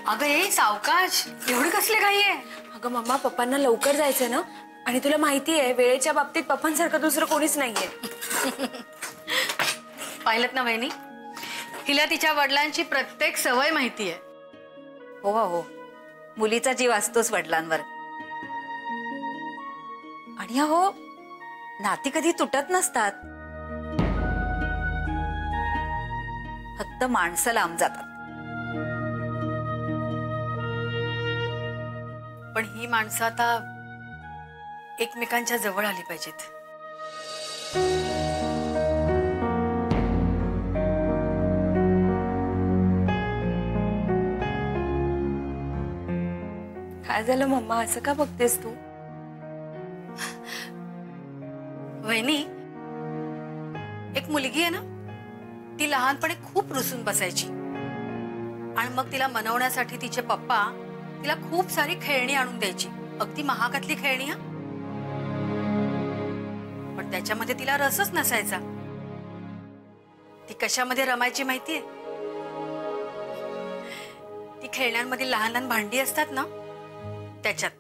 अगं ये सावकाश, एवढी कसली घाई आहे? अगं मम्मा, पप्पांना लवकर जायचंय ना, आणि तुला माहिती आहे वेळेच्या बाबतीत पप्पांसारखं दुसरं कोणीच नाहीये. पाहिलत ना वहिनी, हिला तिच्या वडिलांची प्रत्येक सवय माहिती आहे. हो हो, मुलीचा जीव असतोच वडिलांवर. आणि हो, नाती कधी तुटत नसतात, फक्त माणसं लांब जातात. पण ही माणसं आता एकमेकांच्या जवळ आली पाहिजेत. काय झालं मम्मा, असं का बघतेस तू? वहिनी, एक मुलगी आहे ना, ती लहानपणी खूप रुसून बसायची आणि मग तिला मनवण्यासाठी तिचे पप्पा तिला खूप सारी खेळणी आणून द्यायची, अगदी महागातली खेळणी. पण त्याच्यामध्ये तिला रसच नसायचा. ती कशामध्ये रमायची माहितीये? ती खेळण्यांमध्ये लहान लहान भांडी असतात ना, त्याच्यात.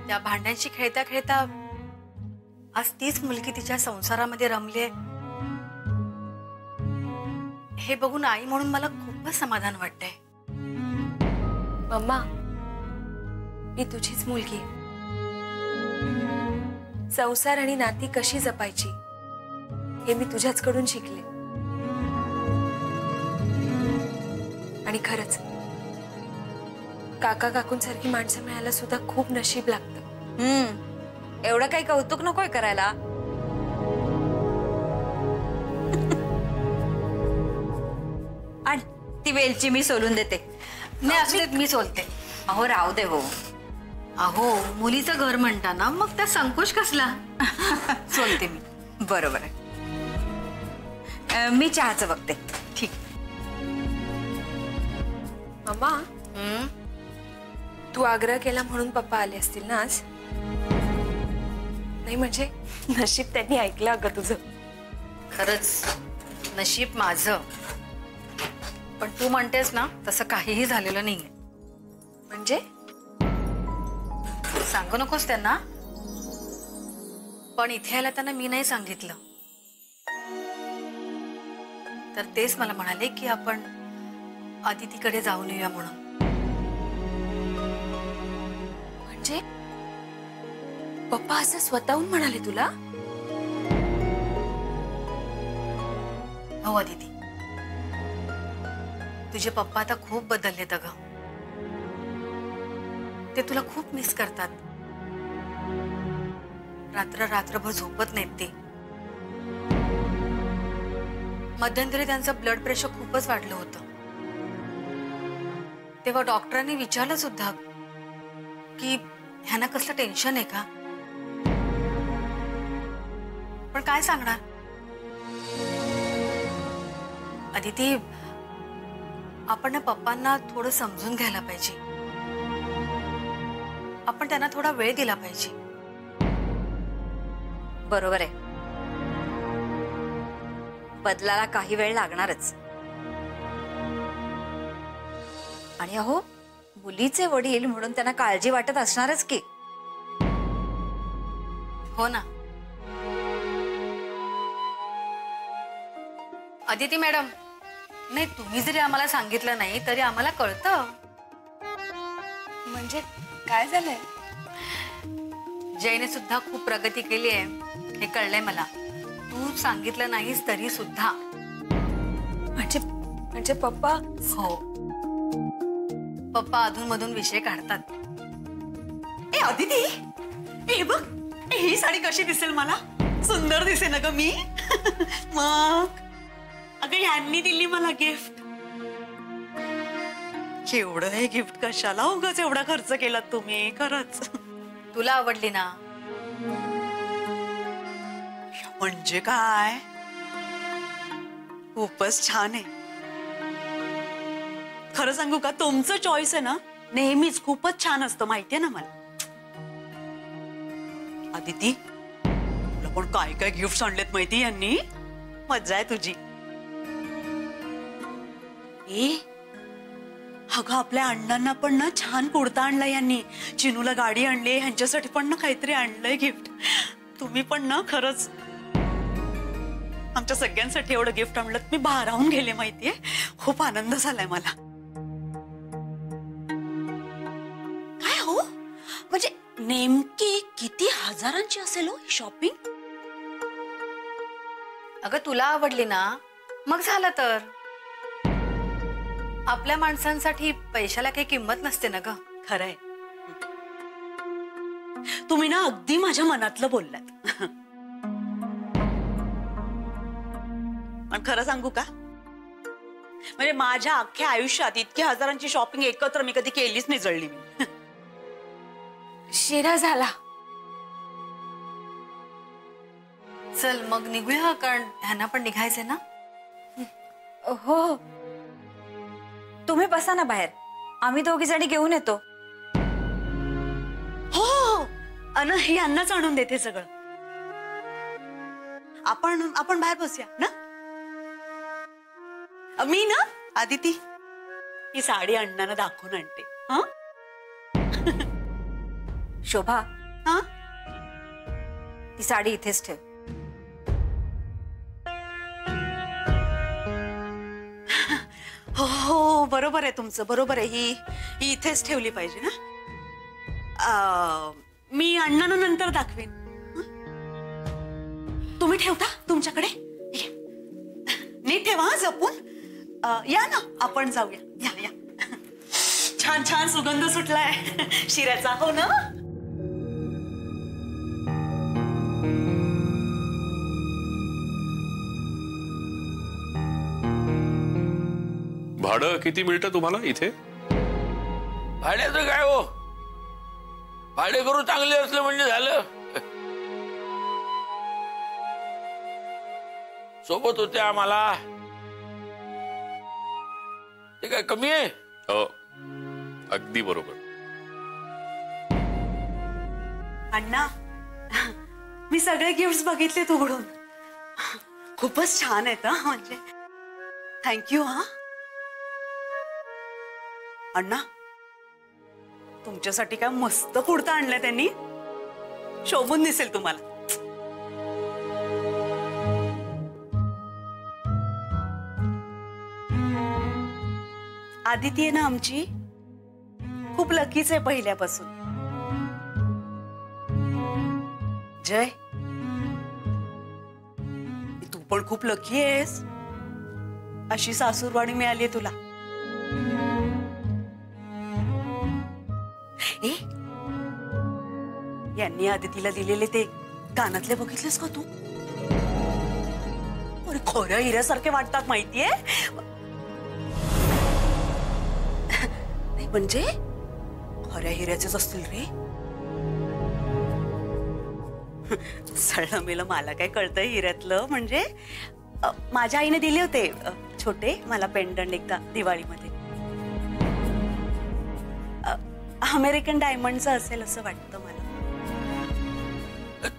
त्या भांड्यांशी खेळता खेळता आज तीच मुलगी तिच्या संसारामध्ये रमलीये. हे बघून आई म्हणून मला खूपच समाधान वाटतंय. मम्मा, मी तुझीच मुलगी. संसार आणि नाती कशी जपायची हे मी तुझ्याचकडून शिकले. आणि खरंच काका काकूंसारखी माणसं मिळायला सुद्धा खूप नशीब लागतं. एवढं काही कौतुक नकोय करायला. आणि ती वेलची मी सोलून देते. नाही, असू देत, मी सोलते. अहो राहू दे. हो अहो, मुलीचं घर म्हणता ना, मग त्या संकोच कसला. सोलते मी. बरोबर आहे. मी चहाचं बघते. ठीक. मम्मा, तू आग्रह केला म्हणून पप्पा आले असतील ना आज? नाही म्हणजे नशीब त्यांनी ऐकलं अगं तुझं. खरंच नशीब माझं. पण तू म्हणतेस ना, तसं काहीही झालेलं नाहीये. म्हणजे सांगू नकोस त्यांना. पण इथे यायला त्यांना मी नाही सांगितलं. तर तेच मला म्हणाले की आपण आदितीकडे जाऊन येऊया म्हणून. म्हणजे पप्पा असं स्वतःहून म्हणाले तुला? हो आदिती, तुझे पप्पा आता खूप बदललेत अगं. ते तुला खूप मिस करतात. रात्रभर झोपत नाहीत ते. मध्यंतरी त्यांचं ब्लड प्रेशर खूपच वाढलं होतं. तेव्हा डॉक्टरांनी विचारलं सुद्धा की ह्यांना कसलं टेन्शन आहे का. पण काय सांगणार आदिती, आपण ना पप्पांना थोडं समजून घ्यायला पाहिजे. आपण त्यांना थोडा वेळ दिला पाहिजे. बरोबर आहे. बदलाला काही वेळ लागणारच. आणि अहो, मुलीचे वडील म्हणून त्यांना काळजी वाटत असणारच की. हो ना आदिती मॅडम. नाही, तुम्ही जरी आम्हाला सांगितलं नाही तरी आम्हाला कळतं. म्हणजे काय झालंय? जयने सुद्धा खूप प्रगती केली आहे हे कळलंय मला. तू सांगितलं नाहीस तरी सुद्धा. म्हणजे पप्पा? हो, पप्पा अधूनमधून विषय काढतात. ए आदिती, हे बघ, ही साडी कशी दिसेल मला? सुंदर दिसे ना ग मी? मग अगं, ह्यांनी दिली मला गिफ्ट. एवढं हे गिफ्ट कशाला उगाच एवढा खर्च केलात तुम्ही? खरंच तुला आवडली ना? म्हणजे काय, खूपच छान आहे. खरं सांगू का, तुमचं चॉईस आहे ना नेहमीच खूपच छान असतं, माहितीये ना मला. आदिती, तुला पण काय काय गिफ्ट आणलेत माहिती यांनी. मज्जा आहे तुझी. ए अगं आपल्या अण्णांना पण ना छान कुर्ता आणला यांनी, चिनूला गाडी आणली, ह्यांच्यासाठी पण ना काहीतरी आणलंय गिफ्ट. तुम्ही पण ना खरंच आमच्या सगळ्यांसाठी एवढं गिफ्ट आणलं, मी भारावून गेले माहितीये. खूप आनंद झालाय मला. काय हो म्हणजे नेमकी किती हजारांची असेल हो ही शॉपिंग? अगं तुला आवडली ना मग झालं तर. आपल्या माणसांसाठी पैशाला काही किंमत नसते ना ग. खरंय, तुम्ही ना अगदी माझ्या मनातलं बोललात. पण खरं सांगू का, म्हणजे माझ्या अख्ख्या आयुष्यात इतक्या हजारांची शॉपिंग एकत्र मी कधी केलीच नाही, जळली मी. शिरा झाला. चल मग निघूया, कारण ह्यांना पण निघायचंय ना. हो, तुम्ही बसा ना बाहेर, आम्ही दोघी जणी घेऊन येतो. हो अन ही अन्नच आणून देते सगळं. आपण बाहेर बसूया ना. मी ना आदिती ही साडी अण्णांना दाखवून आणते. हा शोभा, हा ती साडी इथेच ठेव. हो हो बरोबर आहे तुमचं, बरोबर आहे. ही इथेच ठेवली पाहिजे ना. मी अण्णांना नंतर दाखवेन. तुम्ही ठेवता तुमच्याकडे, नीट ठेवा जपून. या ना आपण जाऊया. या या, छान छान सुगंध सुटलाय शिऱ्याचा. हो ना. भाडं किती मिळतं तुम्हाला इथे? भाड्याचं काय हो, भाडे करू चांगले असले म्हणजे झालं. सोबत होते आम्हाला, ते काय कमी आहे? हो अगदी बरोबर. अण्णा मी सगळे गिफ्ट बघितले उघडून, खूपच छान आहेत. हा म्हणजे थँक्यू. हा अण्णा तुमच्यासाठी काय मस्त कुर्ता आणलाय त्यांनी, शोभून दिसेल तुम्हाला. आदिती आहे ना आमची, खूप लकीच आहे पहिल्यापासून. जय तू पण खूप लकी आहेस, अशी सासूरवाडी मिळाली तुला. ए यांनी आदितीला दिलेले ते कानातले बघितलेस का तू? अरे खऱ्या हिऱ्यासारखे वाटतात माहितीये. नाही म्हणजे खऱ्या हिऱ्याचेच असतील रे. सळलं मेलं, मला काय कळतंय हिऱ्यातलं. म्हणजे माझ्या आईने दिले होते छोटे मला पेंडंट एकदा दिवाळीमध्ये. अमेरिकन डायमंडचं असेल असं वाटतं मला.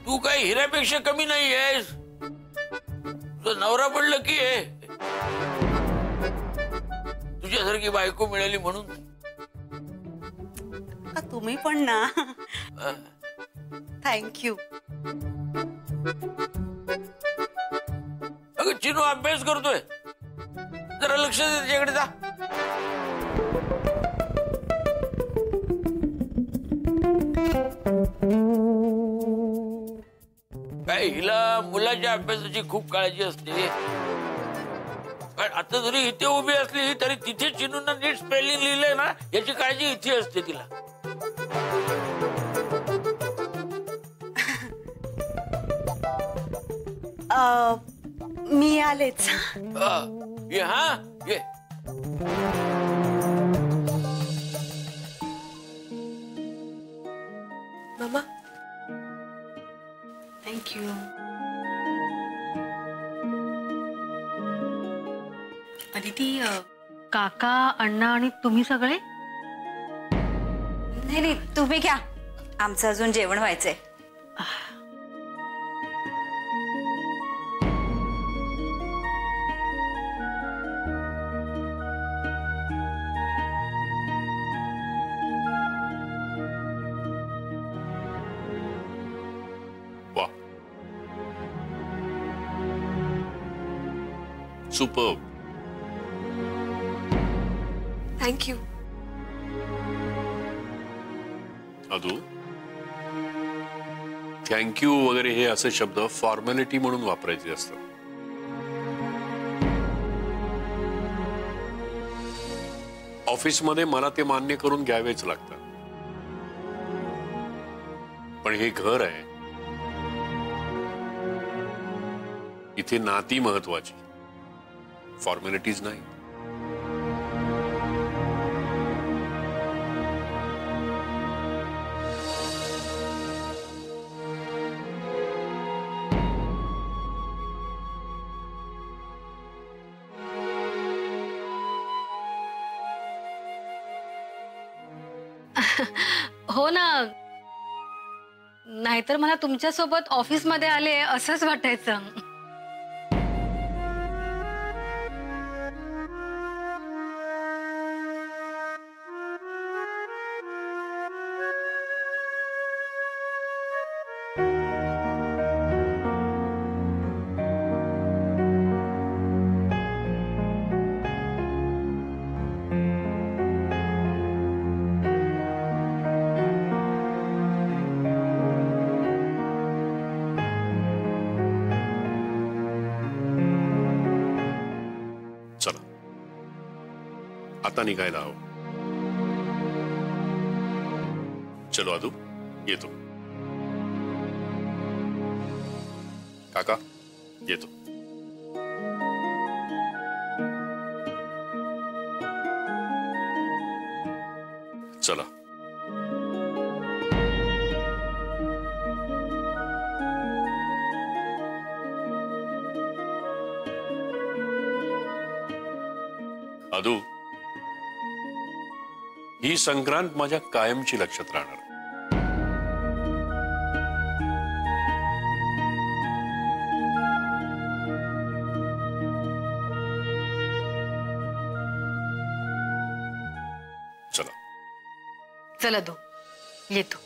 तू काय हिऱ्यापेक्षा कमी नाही आहेस, तुझा नवरा पण लकी आहे. तुझ्यासारखी बायको मिळाली म्हणून. तुम्ही पण ना. थँक्यू. अगं चिनू अभ्यास करतोय, जरा लक्ष दे त्याच्याकडे. जा. काय हिला मुलाच्या अभ्यासाची खूप काळजी असते. पण आता जरी इथे उभी असली तरी तिथे चिनूंना नीट स्पेलिंग लिहिलंय ना याची काळजी इथे असते तिला. मी आलेच. ये हा ये. मामा थँक्यू. अदिती, काका, अण्णा आणि तुम्ही सगळे? नाही नाही, तुम्ही घ्या, आमचं अजून जेवण व्हायचंय. सुपर्ब. थँक्यू. अदू, थँक्यू वगैरे हे असे शब्द फॉर्मॅलिटी म्हणून वापरायचे असतात. ऑफिसमध्ये मला ते मान्य करून घ्यावेच लागतात. पण हे घर आहे, इथे नाती महत्वाची, फॉर्मॅलिटीज नाही. हो ना, नाहीतर मला तुमच्यासोबत ऑफिसमध्ये आले असंच वाटायचं. चला, आता निघायला हवं. चलो अदू, येतो. काका, येतो. चला. अदू, ही संक्रांत माझ्या कायमची लक्षात राहणार. चला. चला दो, येतो.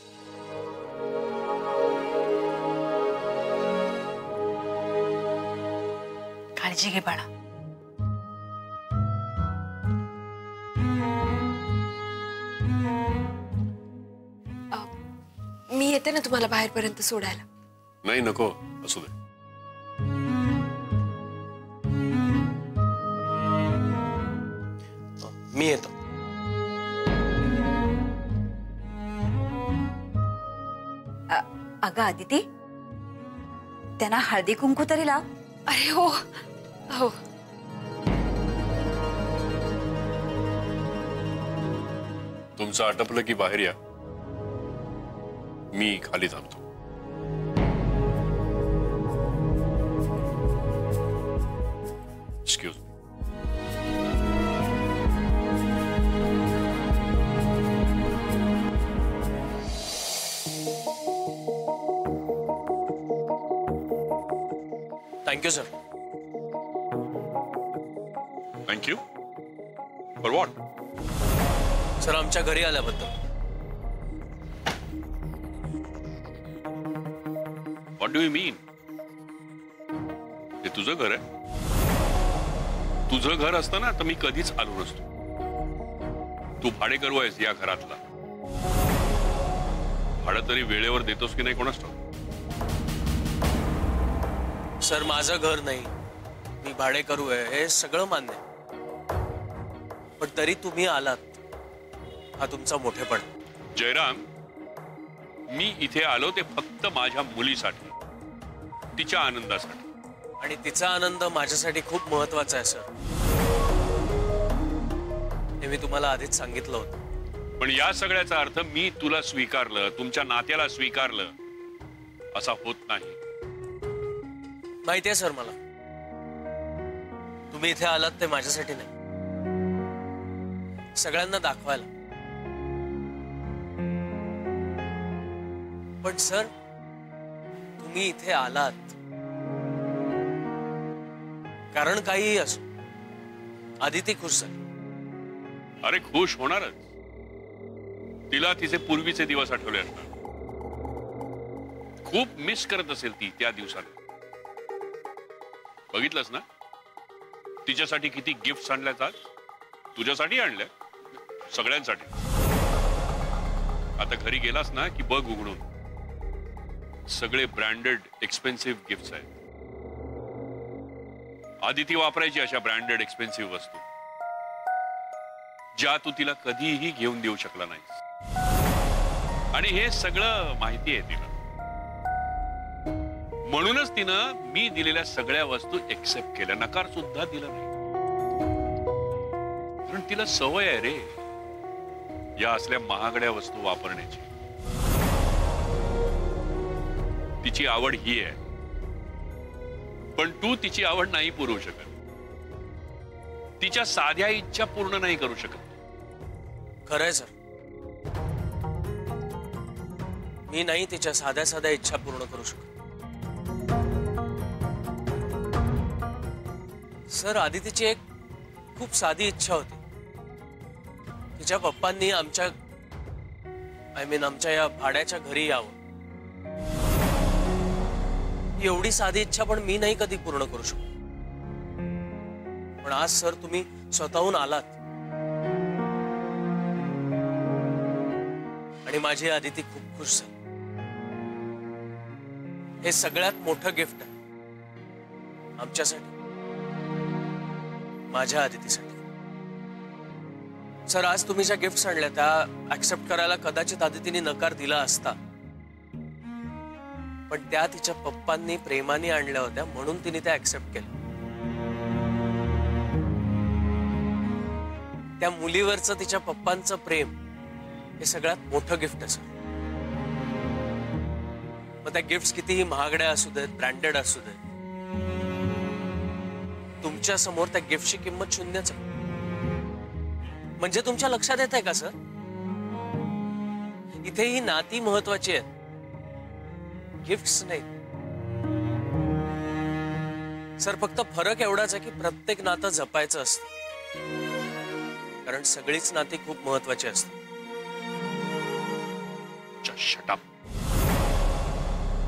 काळजी घे बाळा. मी येते ना तुम्हाला बाहेरपर्यंत सोडायला. नाही, नको, असू दे. मी येतो. अगं आदिती, त्यांना हळदी कुंकू तरी लाव. अरे हो हो. तुमचं आटपलं की बाहेर या, मी खाली थांबतो. Excuse me. Thank you sir. Thank you for what? Sir, आमच्या घरी आल्याबद्दल. व्हॉट डू यू मीन? हे तुझं घर आहे. तुझं घर असतं ना तर मी कधीच आलो नसतो. तू भाडेकरू आहेस या घरातला. भाडं तरी वेळेवर देतोस की नाही कोणास ठाऊक. सर, माझं घर नाही, मी भाडेकरू आहे, हे सगळं मान्य आहे. पण तरी तुम्ही आलात, हा तुमचा मोठेपण. जयराम, मी इथे आलो ते फक्त माझ्या मुलीसाठी, तिच्या आनंदासाठी. आणि तिचा आनंद माझ्यासाठी खूप महत्वाचा आहे सर. हे मी तुम्हाला आधीच सांगितलं होतं. पण या सगळ्याचा अर्थ मी तुला स्वीकारलं, तुमच्या नात्याला स्वीकारलं असा होत नाही. माहिती आहे सर मला. तुम्ही इथे आलात ते माझ्यासाठी नाही, सगळ्यांना दाखवायला. पण सर, तुम्ही इथे आलात कारण काही असो, आदिती खुश झाली. अरे खुश होणारच. तिला तिचे पूर्वीचे दिवस आठवले असणार. खूप मिस करत असेल ती त्या दिवसाला. बघितलंस ना, तिच्यासाठी किती गिफ्ट आणल्यात आज? तुझ्यासाठी आणल्या, सगळ्यांसाठी. आता घरी गेलास ना की बघ उघडून, सगळे ब्रँडेड एक्सपेन्सिव्ह गिफ्ट्स आहेत. आदिती वापरायची अशा ब्रँडेड एक्सपेन्सिव्ह वस्तू, ज्या तू तिला कधीही घेऊन देऊ शकला नाहीस. आणि हे सगळं माहिती आहे तिला. म्हणूनच तिनं मी दिलेल्या सगळ्या वस्तू एक्सेप्ट केल्या, नकार सुद्धा दिला नाही. कारण तिला सवय आहे रे या असल्या महागड्या वस्तू वापरण्याची. तिची आवड ही आहे, पण तू तिची आवड नाही पुरवू शकत. तिच्या साध्या इच्छा पूर्ण नाही करू शकत. खरंय सर, मी नाही तिच्या साध्या साध्या इच्छा पूर्ण करू शकत. सर, आदितीची एक खूप साधी इच्छा होती. तिच्या पप्पांनी आमच्या या भाड्याच्या घरी यावं. एवढी साधी इच्छा पण मी नाही कधी पूर्ण करू शकतो. पण आज सर तुम्ही स्वतःहून आलात आणि माझी आदिती खूप खुश झाली. हे सगळ्यात मोठं गिफ्ट आहे आमच्यासाठी, माझ्या आदितीसाठी. सर, आज तुम्ही ज्या गिफ्ट्स आणल्या त्या ऍक्सेप्ट करायला कदाचित आदितीने नकार दिला असता, पण त्या तिच्या पप्पांनी प्रेमाने आणल्या होत्या म्हणून तिने त्या ऍक्सेप्ट केल्या. त्या मुलीवरचं तिच्या पप्पांचं प्रेम हे सगळ्यात मोठं गिफ्ट आहे सर. मग त्या गिफ्ट्स कितीही महागड्या असू देत, ब्रँडेड असू देत, तुमच्या समोर त्या गिफ्टची किंमत शून्यच आहे. म्हणजे तुमच्या लक्षात येत आहे का सर? इथे ही नाती महत्वाची आहेत, गिफ्ट्स नाही. सर, फक्त फरक एवढाच आहे की प्रत्येक नातं जपायचं असतं, कारण सगळीच नाती खूप महत्वाची असतात. Shut up.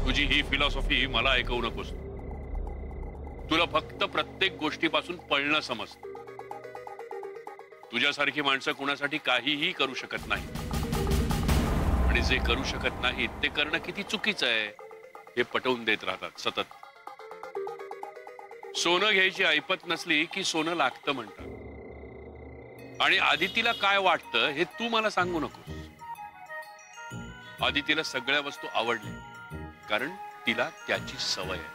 तुझी ही फिलॉसॉफी मला ऐकवू नकोस. तुला फक्त प्रत्येक गोष्टीपासून पळणं समजतं. तुझ्यासारखी माणसं कुणासाठी काहीही करू शकत नाही, आणि जे करू शकत नाहीत ते करणं किती चुकीचं आहे हे पटवून देत राहतात सतत. सोनं घ्यायची ऐपत नसली की सोनं लागतं म्हणतात. आणि आदितीला काय वाटतं हे तू मला सांगू नकोस. आदितीला सगळ्या वस्तू आवडल्या कारण तिला त्याची सवय आहे.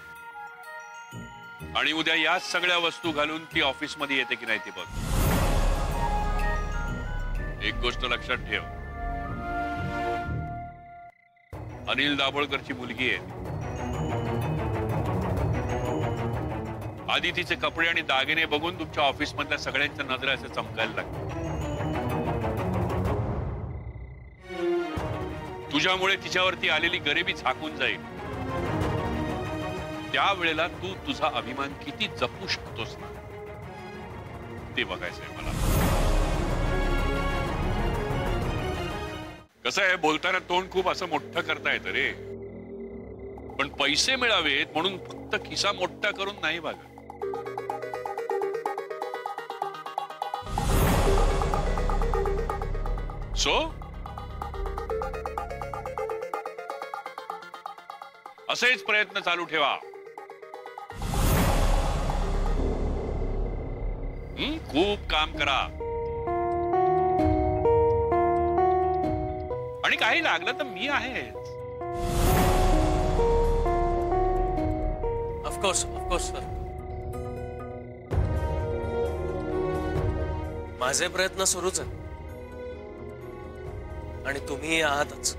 आणि उद्या याच सगळ्या वस्तू घालून ती ऑफिस मध्ये येते की नाही ते बघ. एक गोष्ट लक्षात ठेव, अनिल दाभोळकरची मुलगी आहे. आदितीचे कपडे आणि दागिने बघून तुमच्या ऑफिस मधल्या सगळ्यांच्या नजरा असे चमकायला लागतात. तुझ्यामुळे तिच्यावरती आलेली गरिबी झाकून जाईल. त्यावेळेला तू तुझा अभिमान किती जपू शकतोस ना ते बघायचंय मला. कसं आहे, बोलताना तोंड खूप असं मोठं करता येतं रे, पण पैसे मिळावेत म्हणून फक्त खिसा मोठा करून नाही बघा. सो असेच प्रयत्न चालू ठेवा. खूप काम करा, आणि काही लागलं तर मी आहेच. Of course sir. माझे प्रयत्न सुरूच आहेत आणि तुम्ही आहातच.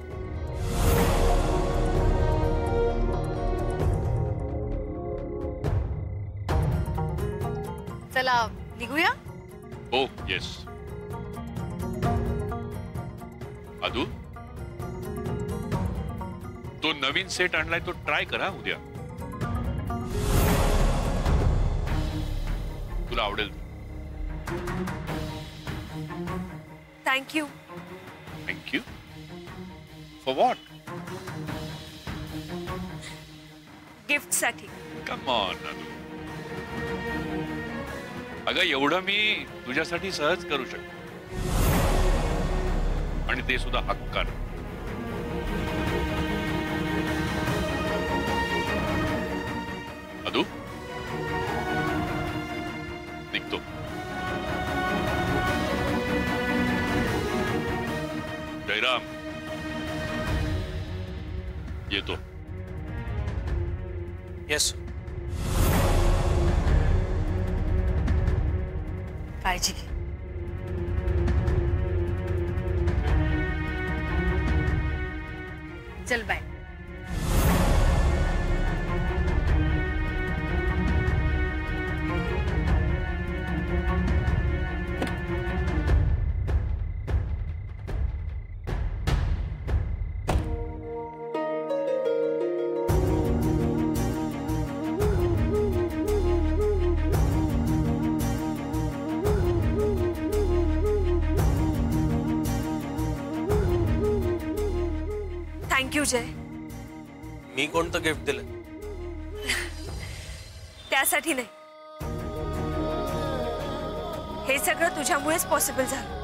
चला निघूया. हो, येस. अदू, तो नवीन सेट आणलाय तो ट्राय करा उद्या. तुला आवडेल. थँक्यू. Thank you for what? गिफ्टसाठी. Come on Adu. अगं एवढं मी तुझ्यासाठी सहज करू शकतो आणि ते सुद्धा हक्कानं. अदू निघतो. जयराम येतो. येस. काळजी घे. चल बाय. थँक्यू जय. मी कोणतं गिफ्ट दिलं? त्यासाठी नाही, हे सगळं तुझ्यामुळेच पॉसिबल झालं.